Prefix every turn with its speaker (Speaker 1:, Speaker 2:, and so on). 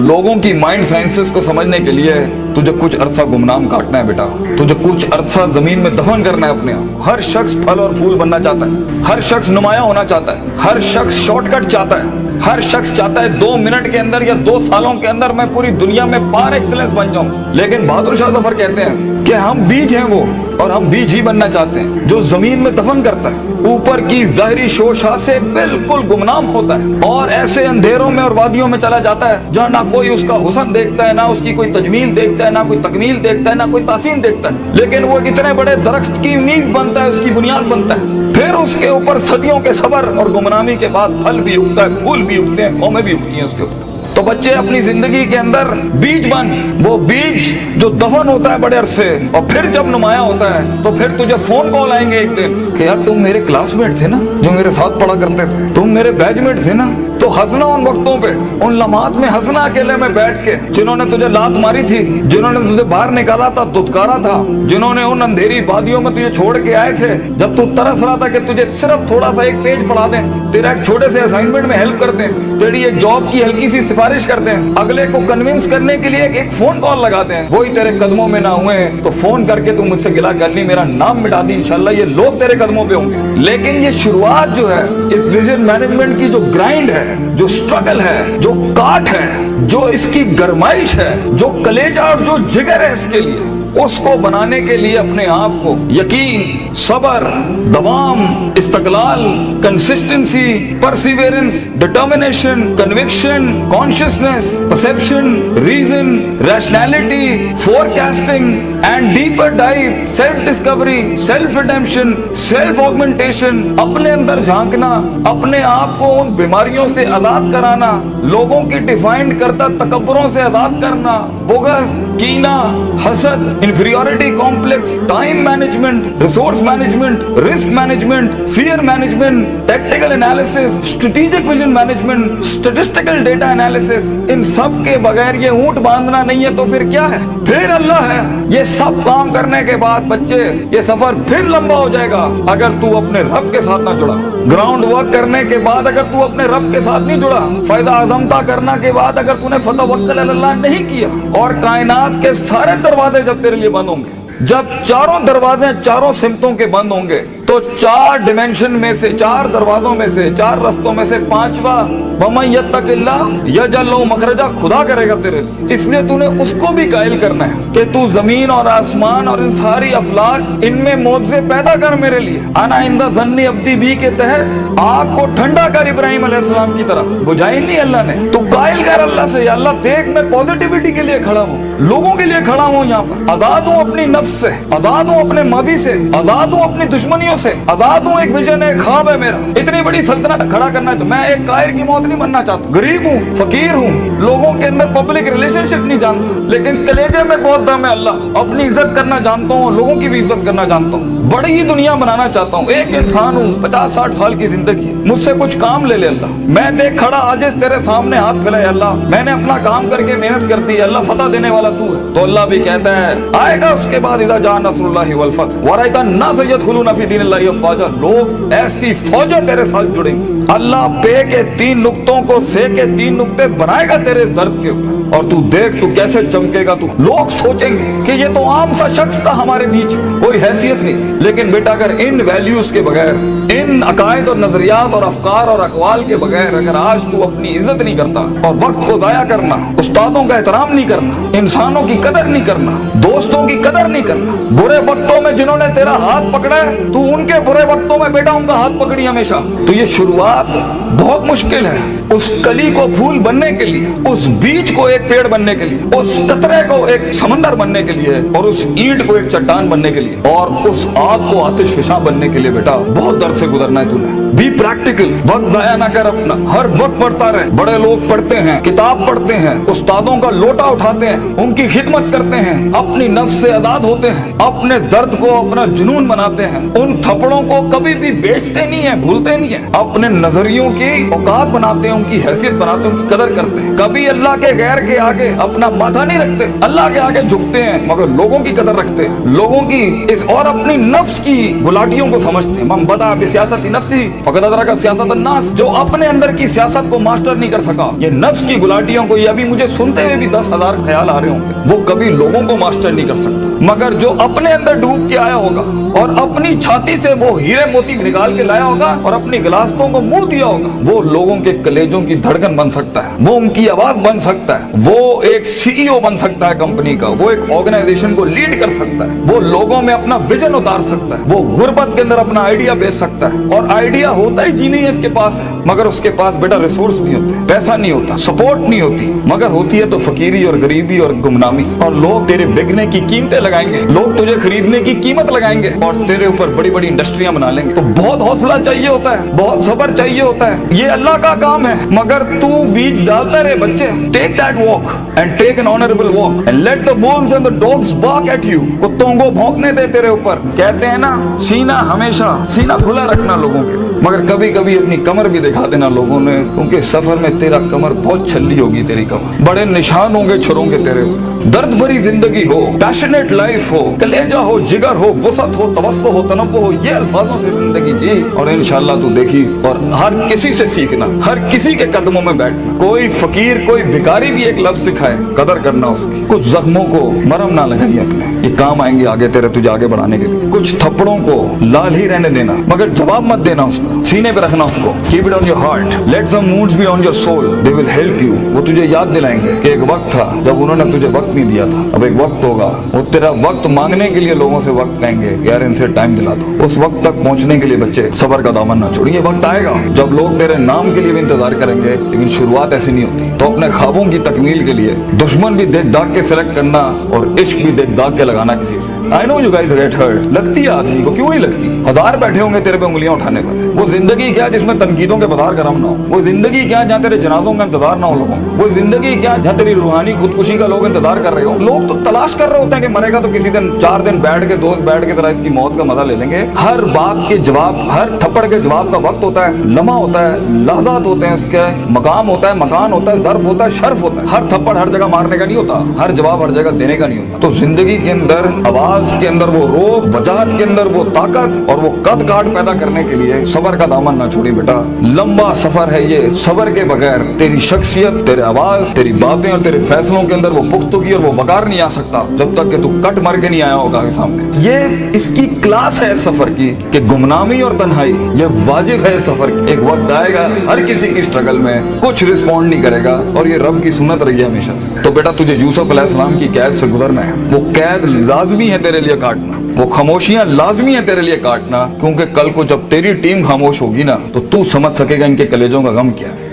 Speaker 1: लोगों की mind sciences को समझने के लिए तुझे कुछ अरसा गुमनाम काटना है बेटा, तुझे कुछ अरसा जमीन में दफन करना है अपने आप। हर शख्स फल और फूल बनना चाहता है, हर शख्स नुमाया होना चाहता है, हर शख्स शॉर्टकट चाहता है, हर शख्स चाहता है 2 मिनट के अंदर या 2 सालों के अंदर मैं पूरी दुनिया में पार एक्सीलेंस बन जाऊं। लेकिन बहादुर शाह जफर कहते हैं कि हम बीज हैं वो, और हम बीज ही बनना चाहते हैं जो जमीन में दफन करता है, ऊपर की ज़ाहिरी शोशा से बिल्कुल गुमनाम होता है और ऐसे अंधेरों में और वादियों में चला जाता है जहाँ ना कोई उसका हुस्न देखता है, ना उसकी कोई तजमील देखता है, ना कोई तकमील देखता है, ना कोई तासीन देखता है। लेकिन वो इतने बड़े दरख्त की नींव बनता है, उसकी बुनियाद बनता है, फिर उसके ऊपर सदियों के सबर और गुमनामी के बाद फल भी उगता है, फूल भी उगते हैं, कौमें भी उगती हैं उसके ऊपर। तो बच्चे अपनी जिंदगी के अंदर बीज बन, वो बीज जो दफन होता है बड़े अरसे और फिर जब नुमाया होता है तो फिर तुझे फोन कॉल आएंगे एक दिन कि यार तुम मेरे क्लासमेट थे ना, जो मेरे साथ पढ़ा करते थे, तुम मेरे बैचमेट थे ना। तो हंसना उन वक्तों पे, उन लम्हात में हंसना अकेले में बैठ के, जिन्होंने तुझे लात मारी थी, जिन्होंने तुझे बाहर निकाला था, दुत्कारा था, जिन्होंने उन अंधेरी वादियों में तुझे छोड़ के आए थे जब तू तरस रहा था कि तुझे सिर्फ थोड़ा सा एक पेज पढ़ा दें, तेरा एक छोटे से असाइनमेंट में हेल्प कर दें, तेरी एक जॉब की हल्की सी सिफारिश कर दें, अगले को कन्विंस करने के लिए एक फोन कॉल लगाते हैं, वही तेरे कदमों में ना हुए तो फोन करके तू मुझसे गिला कर ली, मेरा नाम मिटा दी, इंशाल्लाह ये लोग तेरे कदमों पे होंगे। लेकिन ये शुरुआत जो है इस विजन मैनेजमेंट की, जो ग्राइंड है, जो स्ट्रगल है, जो काट है, जो इसकी गरमाइश है, जो कलेजा और जो जिगर है इसके लिए, उसको बनाने के लिए अपने आप को यकीन, सबर, दवाम, इस्तकलाल, consistency, perseverance, determination, conviction, consciousness, perception, reason, rationality, forecasting and deeper dive, self discovery, self redemption, self augmentation, अपने अंदर झांकना, अपने आप को उन बीमारियों से आजाद कराना, लोगों की डिफाइंड करता तकब्बरों से आजाद करना, बोगस, कीना, हसद, inferiority complex, time management, resource management, risk management, fear management, tactical analysis, strategic vision management, statistical data analysis, इन सब के बगैर ये ऊंट बांधना नहीं है तो फिर क्या है? फिर अल्लाह है। ये सब काम करने के बाद बच्चे ये सफर फिर लंबा हो जाएगा अगर तू अपने रब के साथ ना जुड़ा। ग्राउंड वर्क करने के बाद अगर तू अपने रब के साथ नहीं जुड़ा, फायदा आजमता करना के बाद अगर तूने फतवक्कल अल्लाह नहीं किया, और कायनात के सारे दरवाजे जब तेरे लिए बंद होंगे, जब चारों दरवाजे चारों सिमतों के बंद होंगे, तो 4 डिमेंशन में से, 4 दरवाजों में से, 4 रस्तों में से 5वां वमन यत्तकिल्लाह यजअल लहू मखरजा खुदा करेगा तेरे लिए। इसलिए तूने उसको भी कायल करना है कि तू जमीन और आसमान और इन सारी अफलाक, इनमें मौजे पैदा कर मेरे लिए। आना इंदा ज़न्नी अब्दी भी के तहत आग को ठंडा कर इब्राहिम अलैहिस्सलाम की तरह, बुझाई नहीं अल्लाह ने। तू कायल कर अल्लाह से, अल्लाह देख मैं पॉजिटिविटी के लिए खड़ा हूँ, लोगों के लिए खड़ा हूँ, यहाँ पर आजाद हूँ अपनी नफ्स से, आजाद हूँ अपने माजी से, आजाद हूँ अपनी दुश्मनियों से, आजाद हूँ। एक विजन है, ख्वाब है मेरा, इतनी बड़ी सल्तनत खड़ा करना है। तो मैं एक कायर की मौत नहीं बनना चाहता। गरीब हूँ, फकीर हूँ, लोगों के अंदर पब्लिक रिलेशनशिप नहीं जानता, लेकिन कलेजे में बहुत दम है अल्लाह। अपनी इज्जत करना जानता हूँ, लोगों की भी इज्जत करना जानता हूँ, बड़ी ही दुनिया बनाना चाहता हूँ। एक इंसान हूँ, 50-60 साल की जिंदगी, मुझसे कुछ काम ले ले अल्लाह। मैं देख खड़ा आजिज़ तेरे सामने हाथ फैलाए अल्लाह, मैंने अपना काम करके मेहनत कर दी अल्लाह, फतह देने वाला तू है। तो अल्लाह भी कहता है आएगा उसके बाद इज़ा जा नस्रुल्लाहि वल फतह व रअयता अन्नास यदखुलूना फी दीनिल्लाहि अफ़वाजा, लोग ऐसी फौजें तेरे साथ जुड़ेंगी। अल्लाह पे के 3 नुक्तों को से के 3 नुक्ते बनाएगा तेरे दर्द के ऊपर, और तू देख तू कैसे चमकेगा। तू लोग सोचेंगे कि ये तो आम सा शख्स था हमारे बीच, कोई हैसियत नहीं थी। लेकिन बेटा अगर इन वैल्यूज के बगैर, इन अकायद और नजरियात और अफकार और अकवाल के बगैर अगर आज तू अपनी इज्जत नहीं करता, और वक्त को जाया करना, उस्तादों का एहतराम नहीं करना, इंसानों की कदर नहीं करना, दोस्तों की कदर नहीं करना, बुरे वक्तों में जिन्होंने तेरा हाथ पकड़ा है तू उनके बुरे वक्तों में बेटा उनका हाथ पकड़ी हमेशा। तो ये शुरुआत बहुत मुश्किल है। उस कली को फूल बनने के लिए, उस बीज को एक पेड़ बनने के लिए, उस कतरे को एक समंदर बनने के लिए, और उस ईंट को एक चट्टान बनने के लिए, और उस आग को आतिश फिशा बनने के लिए बेटा बहुत दर्द से गुजरना है तूने। बी प्रैक्टिकल, वक्त जाया ना कर अपना, हर वक्त पढ़ता रहे। बड़े लोग पढ़ते हैं, किताब पढ़ते हैं, उस्तादों का लोटा उठाते हैं, उनकी खिदमत करते हैं, अपनी नफ्स से आजाद होते हैं, अपने दर्द को अपना जुनून बनाते हैं, उन थप्पड़ों को कभी भी बेचते नहीं है, भूलते नहीं है, अपने नजरियों की औकात बनाते हैं, उनकी हैसियत बनाते हैं, उनकी कदर करते हैं। कभी अल्लाह के गैर के आगे अपना माथा नहीं रखते, अल्लाह के आगे झुकते हैं, मगर लोगों की कदर रखते हैं, लोगों की इस और अपनी नफ्स की गुलाटियों को समझते हैं। मन बदा बिसियासती नफ्सी फकद अदरक सियासत अन्नास, जो अपने अंदर की सियासत को मास्टर नहीं कर सका, ये नफ्स की गुलाटियों को, ये अभी मुझे सुनते हुए भी 10,000 ख्याल आ रहे होंगे, वो कभी लोगों को मास्टर नहीं कर सकता। मगर जो अपने अंदर डूब के आया होगा और अपनी छाती से वो हीरे मोती निकाल के लाया होगा और अपनी गिलासतों को मुंह दिया होगा, वो लोगों के कलेजों की धड़कन बन सकता है, वो उनकी आवाज बन सकता है, वो एक सीईओ बन सकता है कंपनी का, वो एक ऑर्गेनाइजेशन को लीड कर सकता है, वो लोगों में अपना विजन उतार सकता है, वो गुर्बत के अंदर अपना आइडिया बेच सकता है। और आइडिया होता ही जी नहीं है इसके पास है, मगर उसके पास बेटा रिसोर्स नहीं होते, पैसा नहीं होता, सपोर्ट नहीं होती, मगर होती है तो फकीरी और गरीबी और गुमनामी। और लोग तेरे बिकने की कीमतें लगाएंगे, लोग तुझे खरीदने की कीमत लगाएंगे और तेरे ऊपर बड़ी बड़ी इंडस्ट्रियां बना लेंगे। तो बहुत हौसला चाहिए होता है, बहुत सब्र चाहिए होता है, ये अल्लाह का काम है। मगर तू बीज डालता रहे बच्चे, take that walk and take an honourable walk and let the wolves and the dogs bark at you. कुत्तों को भौंकने दे तेरे ऊपर। कहते हैं ना, सीना खुला रखना लोगों के, मगर कभी कभी अपनी कमर भी दिखा देना लोगों ने, क्योंकि सफर में तेरा कमर बहुत छल्ली होगी, तेरी कमर बड़े निशान होंगे छुरों के तेरे ऊपर। दर्द भरी जिंदगी हो, पैशनेट लाइफ हो, कलेजा हो, जिगर हो, वसत हो, तवस्सु हो, तनव्वु हो, ये अल्फाजों से जिंदगी जी और इंशाअल्लाह तू देखी। और हर किसी से सीखना, हर किसी के कदमों में बैठना। कोई फकीर, कोई भिखारी भी एक लफ्ज सिखाए, कदर करना उसकी। कुछ जख्मों को मरहम ना लगाइए अपने, ये काम आएंगे आगे तेरे, तुझे आगे बढ़ाने के लिए। कुछ थप्पड़ों को लाल ही रहने देना, मगर जवाब मत देना उसका, सीने पे रखना उसको। Keep it on your heart, let some wounds be on your soul, they will help you. वो तुझे याद दिलाएंगे कि एक वक्त था जब उन्होंने तुझे वक्त नहीं दिया था, अब एक वक्त होगा, वो तेरा वक्त मांगने के लिए लोगों से वक्त कहेंगे, यार इनसे टाइम दिला दो। उस वक्त तक पहुंचने के लिए बच्चे सब्र का दामन ना छोड़िए। वक्त आएगा जब लोग तेरे नाम के लिए भी इंतजार करेंगे, लेकिन शुरुआत ऐसी नहीं होती। तो अपने ख्वाबों की तकमील के लिए दुश्मन भी देख दाग के सिलेक्ट करना और इश्क भी देख दाग के लगाना किसी से। I know you guys get hurt, लगती है आदमी को, क्यों नहीं लगती? हजार बैठे होंगे तेरे पे उंगलियां उठाने पर। वो जिंदगी क्या जिसमें तनकीदों के बाजार गरम ना हो? वो जिंदगी क्या जहाँ तेरे जनाजों का इंतजार ना हो लोगों को? वो जिंदगी क्या जहाँ तेरी रूहानी खुदकुशी का लोग इंतजार कर रहे हो? लोग तो तलाश कर रहे होते हैं कि मरेगा तो किसी दिन 4 दिन बैठ के, दोस्त बैठ के तरह इसकी मौत का मजा ले लेंगे। हर बात के जवाब, हर थप्पड़ के जवाब का वक्त होता है, लम्हा होता है, लहजात होते हैं, उसके मकाम होता है, मकान होता है, ज़र्फ होता है, शर्फ होता है। हर थप्पड़ हर जगह मारने का नहीं होता, हर जवाब हर जगह देने का नहीं होता। तो जिंदगी के अंदर आवाज के अंदर वो रोब, वजाहत के अंदर वो ताकत और वो कद काट पैदा करने के लिए सबर का दामन ना छोड़ी बेटा। लंबा सफर है ये, सबर के बगैर तेरी शख्सियत, तेरे आवाज, तेरी बातें और तेरे फैसलों के अंदर वो पुख्तगी और वो वकार नहीं आ सकता जब तक कि तू कट मर के नहीं आया होगा के सामने। ये इसकी क्लास है इस सफर की कि गुमनामी और तन्हाई ये वाजिब है इस सफर की। एक वक्त आएगा हर किसी की स्ट्रगल में कुछ रिस्पॉन्ड नहीं करेगा और ये रब की सुन्नत रही है हमेशा से। तो बेटा तुझे यूसुफ अलैहिस्सलाम की कैद से गुजरना है, वो कैद लाजमी है तेरे लिए काटना, वो खामोशियां लाजमी है तेरे लिए काटना, क्योंकि कल को जब तेरी टीम खामोश होगी ना तो तू समझ सकेगा इनके कलेजों का गम क्या है।